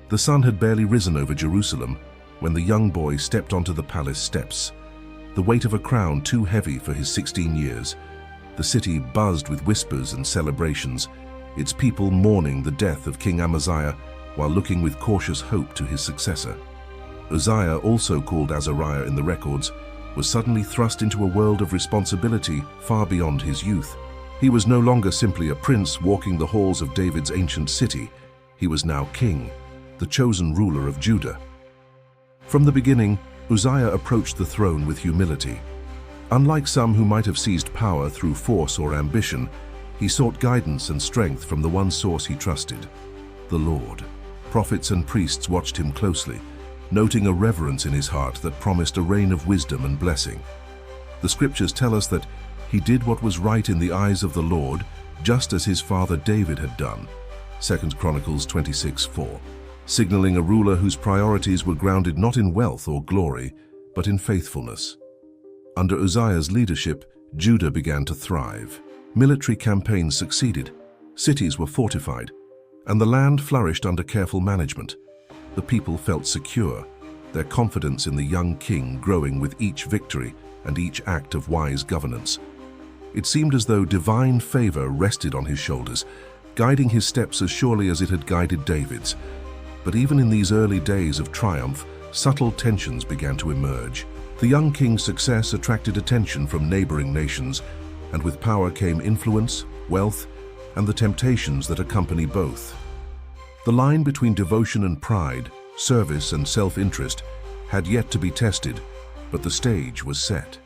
The sun had barely risen over Jerusalem when the young boy stepped onto the palace steps. The weight of a crown too heavy for his 16 years. The city buzzed with whispers and celebrations, its people mourning the death of King Uzziah while looking with cautious hope to his successor. Uzziah, also called Azariah in the records, was suddenly thrust into a world of responsibility far beyond his youth. He was no longer simply a prince walking the halls of David's ancient city. He was now king, the chosen ruler of Judah. From the beginning, Uzziah approached the throne with humility. Unlike some who might have seized power through force or ambition, he sought guidance and strength from the one source he trusted, the Lord. Prophets and priests watched him closely, noting a reverence in his heart that promised a reign of wisdom and blessing. The scriptures tell us that he did what was right in the eyes of the Lord, just as his father David had done, 2 Chronicles 26:4, signaling a ruler whose priorities were grounded not in wealth or glory, but in faithfulness. Under Uzziah's leadership, Judah began to thrive. Military campaigns succeeded, cities were fortified, and the land flourished under careful management. The people felt secure, their confidence in the young king growing with each victory and each act of wise governance. It seemed as though divine favor rested on his shoulders, guiding his steps as surely as it had guided David's. But even in these early days of triumph, subtle tensions began to emerge. The young king's success attracted attention from neighboring nations, and with power came influence, wealth, and the temptations that accompany both. The line between devotion and pride, service and self-interest, had yet to be tested, but the stage was set.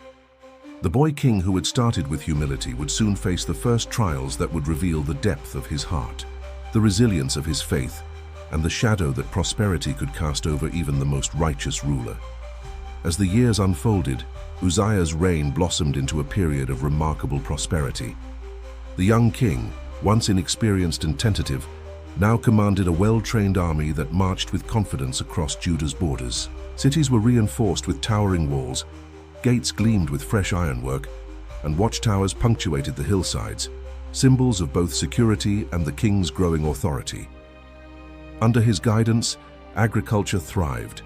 The boy king who had started with humility would soon face the first trials that would reveal the depth of his heart, the resilience of his faith, and the shadow that prosperity could cast over even the most righteous ruler. As the years unfolded, Uzziah's reign blossomed into a period of remarkable prosperity. The young king, once inexperienced and tentative, now commanded a well-trained army that marched with confidence across Judah's borders. Cities were reinforced with towering walls, gates gleamed with fresh ironwork, and watchtowers punctuated the hillsides, symbols of both security and the king's growing authority. Under his guidance, agriculture thrived.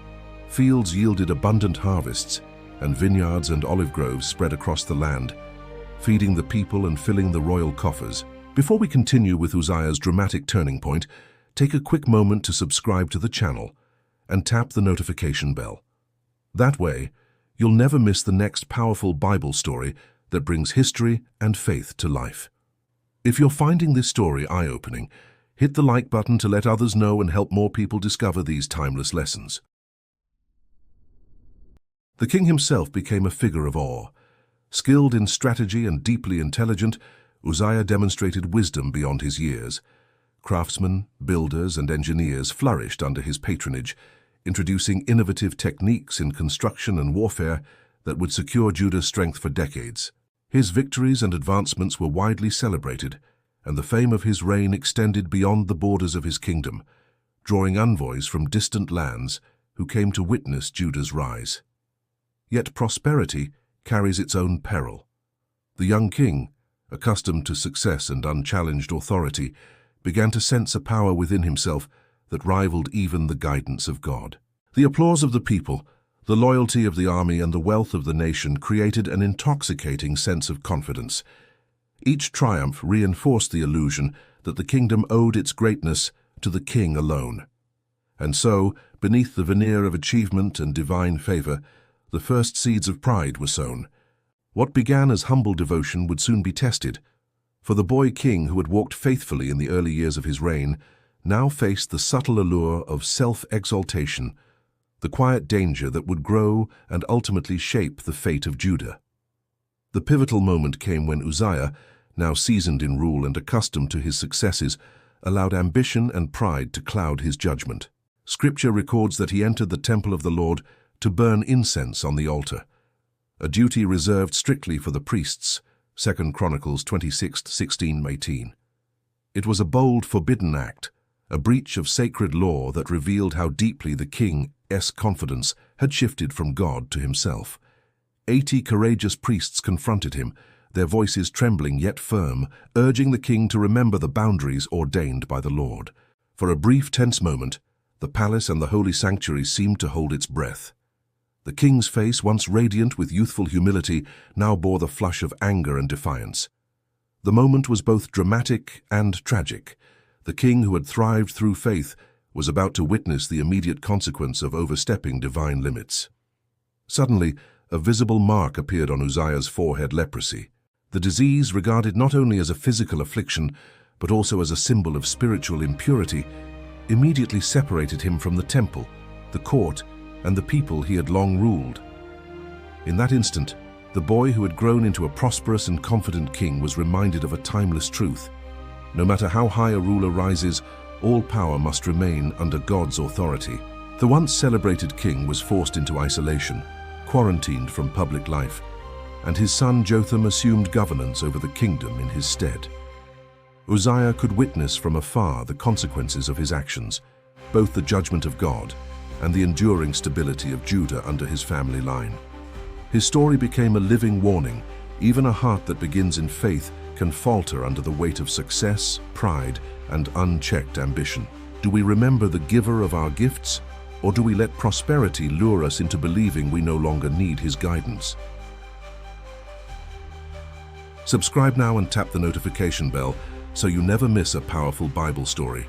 Fields yielded abundant harvests, and vineyards and olive groves spread across the land, feeding the people and filling the royal coffers. Before we continue with Uzziah's dramatic turning point, take a quick moment to subscribe to the channel and tap the notification bell. That way, you'll never miss the next powerful Bible story that brings history and faith to life. If you're finding this story eye-opening, hit the like button to let others know and help more people discover these timeless lessons. The king himself became a figure of awe. Skilled in strategy and deeply intelligent, Uzziah demonstrated wisdom beyond his years. Craftsmen, builders, and engineers flourished under his patronage, introducing innovative techniques in construction and warfare that would secure Judah's strength for decades. His victories and advancements were widely celebrated, and the fame of his reign extended beyond the borders of his kingdom, drawing envoys from distant lands who came to witness Judah's rise. Yet prosperity carries its own peril. The young king, accustomed to success and unchallenged authority, began to sense a power within himself that rivaled even the guidance of God. The applause of the people, the loyalty of the army, and the wealth of the nation created an intoxicating sense of confidence. Each triumph reinforced the illusion that the kingdom owed its greatness to the king alone. And so, beneath the veneer of achievement and divine favor, the first seeds of pride were sown. What began as humble devotion would soon be tested, for the boy king who had walked faithfully in the early years of his reign now faced the subtle allure of self-exaltation, the quiet danger that would grow and ultimately shape the fate of Judah. The pivotal moment came when Uzziah, now seasoned in rule and accustomed to his successes, allowed ambition and pride to cloud his judgment. Scripture records that he entered the temple of the Lord to burn incense on the altar, a duty reserved strictly for the priests, 2 Chronicles 26:16-18. It was a bold, forbidden act, a breach of sacred law that revealed how deeply the king's confidence had shifted from God to himself. 80 courageous priests confronted him, their voices trembling yet firm, urging the king to remember the boundaries ordained by the Lord. For a brief, tense moment, The palace and the holy sanctuary seemed to hold its breath. The king's face, once radiant with youthful humility, now bore the flush of anger and defiance. The moment was both dramatic and tragic. The king, who had thrived through faith, was about to witness the immediate consequence of overstepping divine limits. Suddenly, a visible mark appeared on Uzziah's forehead: leprosy. The disease, regarded not only as a physical affliction, but also as a symbol of spiritual impurity, immediately separated him from the temple, the court, and the people he had long ruled. In that instant, the boy who had grown into a prosperous and confident king was reminded of a timeless truth. No matter how high a ruler rises, all power must remain under God's authority. The once celebrated king was forced into isolation, quarantined from public life, and his son Jotham assumed governance over the kingdom in his stead. Uzziah could witness from afar the consequences of his actions, both the judgment of God and the enduring stability of Judah under his family line. His story became a living warning. Even a heart that begins in faith can falter under the weight of success, pride, and unchecked ambition. Do we remember the giver of our gifts, or do we let prosperity lure us into believing we no longer need his guidance? Subscribe now and tap the notification bell so you never miss a powerful Bible story.